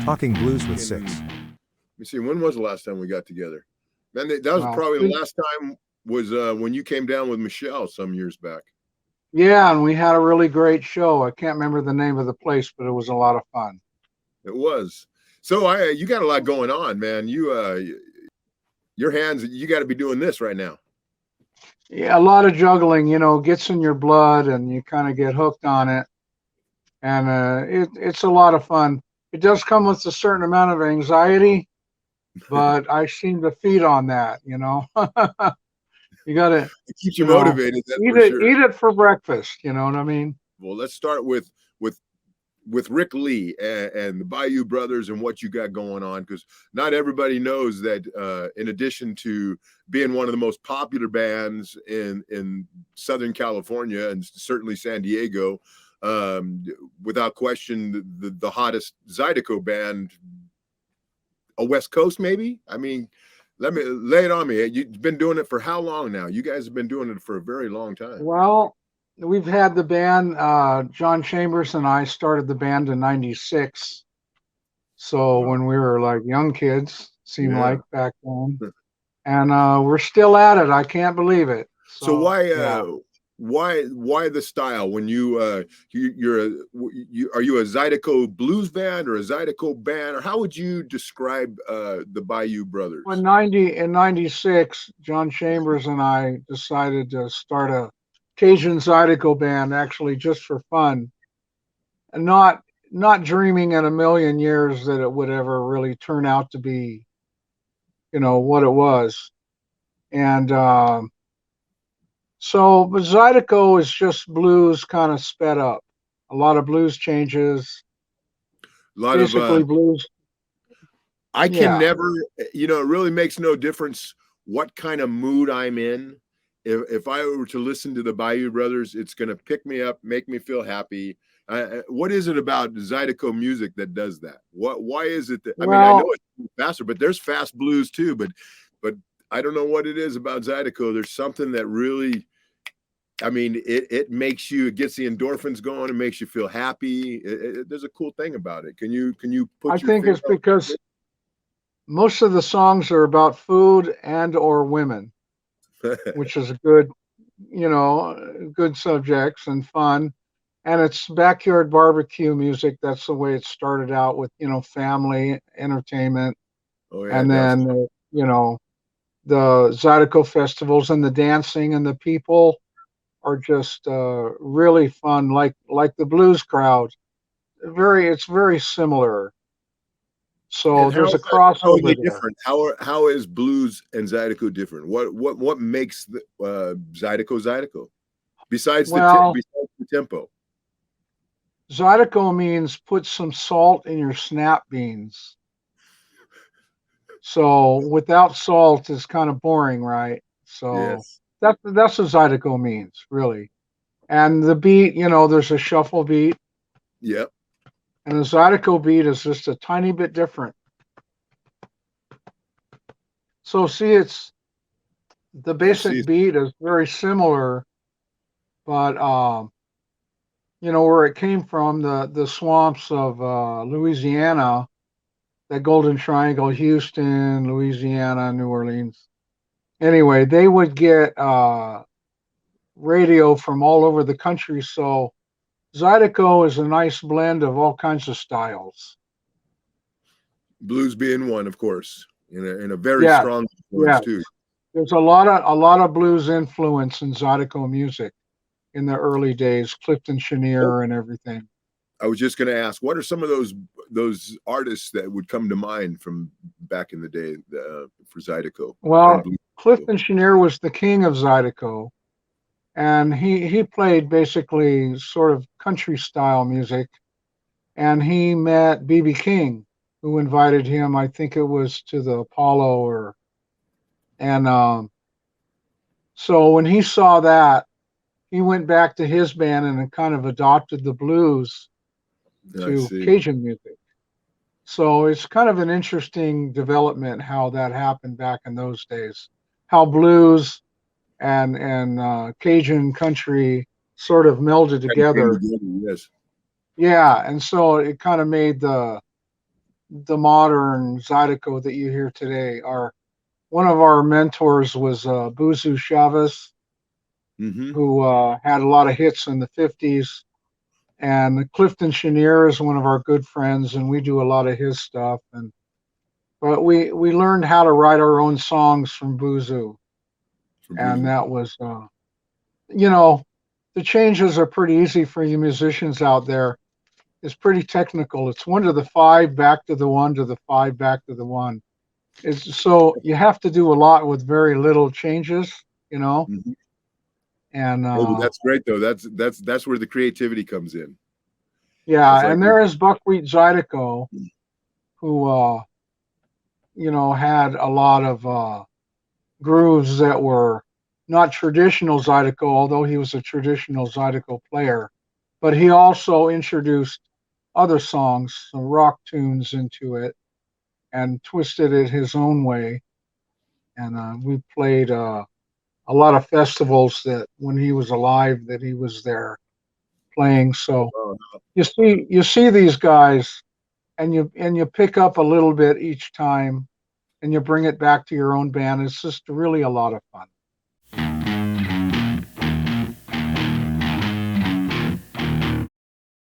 Talking Blues with Sixx. Let me see. When was the last time we got together? Man, that was Well, probably the last time was when you came down with Michelle some years back. yeah, and we had a really great show. I can't remember the name of the place, but it was a lot of fun. It was. So you got a lot going on, man. Your hands, you got to be doing this right now. Yeah, a lot of juggling, gets in your blood and you kind of get hooked on it. And it's a lot of fun. It does come with a certain amount of anxiety, but I seem to feed on that, You got to it keeps you motivated. Eat it for breakfast. You know what I mean? Well, let's start with Rick Lee and the Bayou Brothers and what you got going on, because not everybody knows that in addition to being one of the most popular bands in Southern California and certainly San Diego, without question the hottest Zydeco band, a West Coast maybe. I mean, let me lay it on me. You've been doing it for how long now? You guys have been doing it for a very long time. Well, we've had the band, John Chambers and I started the band in 96. So when we were like young kids, seemed like back then. And we're still at it. I can't believe it. So why the style when are you a Zydeco blues band or a Zydeco band, or how would you describe the Bayou Brothers? In 96, John Chambers and I decided to start a Cajun Zydeco band, actually just for fun, and not dreaming in a million years that it would ever really turn out to be, what it was. And so, but Zydeco is just blues kind of sped up. A lot of blues changes. A lot basically of blues. I can never, it really makes no difference what kind of mood I'm in. If I were to listen to the Bayou Brothers, it's going to pick me up, make me feel happy. What is it about Zydeco music that does that? Why is it that? I mean, I know it's faster, but there's fast blues too. But I don't know what it is about Zydeco. There's something that really, I mean, it makes you, it gets the endorphins going. It makes you feel happy. There's a cool thing about it. Can you put? I think it's because most of the songs are about food and or women, which is a good, good subjects and fun. And it's backyard barbecue music. That's the way it started out with, family entertainment. Oh, yeah, and then, the Zydeco festivals and the dancing and the people are just really fun, like the blues crowd. It's very similar. So there's a crossover there. Different. How is blues and Zydeco different? What makes the Zydeco? Besides the tempo. Zydeco means put some salt in your snap beans. So without salt is kind of boring, right? So that's what Zydeco means, really. And the beat, there's a shuffle beat. Yep. And the Zydeco beat is just a tiny bit different. So see, it's the basic beat is very similar, but where it came from, the swamps of Louisiana, that Golden Triangle, Houston, Louisiana, New Orleans. Anyway, they would get radio from all over the country. So Zydeco is a nice blend of all kinds of styles. Blues being one, of course, in a very strong influence too. There's a lot of blues influence in Zydeco music in the early days, Clifton Chenier and everything. I was just going to ask, what are some of those artists that would come to mind from back in the day for Zydeco? Well, Clifton Chenier was the king of Zydeco, and he played basically sort of country style music, and he met B.B. King, who invited him, I think it was to the Apollo so when he saw that, he went back to his band and kind of adopted the blues to Cajun music. So it's kind of an interesting development how that happened back in those days, how blues and Cajun country sort of melded together. Yes. Yeah, and so it kind of made the the modern Zydeco that you hear today. One of our mentors was Buzu Chavez, who had a lot of hits in the 50s. And Clifton Chenier is one of our good friends, and we do a lot of his stuff. But we learned how to write our own songs from Buzu. And that was, the changes are pretty easy for you musicians out there. It's pretty technical. It's 1 to the 5, back to the 1 to the 5, back to the 1. So you have to do a lot with very little changes, And that's great though. That's where the creativity comes in. Yeah, and there is Buckwheat Zydeco, who had a lot of grooves that were not traditional Zydeco, although he was a traditional Zydeco player. But he also introduced other songs, some rock tunes into it, and twisted it his own way. And we played a lot of festivals that when he was alive, that he was there playing. So you see these guys, and you pick up a little bit each time, and you bring it back to your own band. It's just really a lot of fun.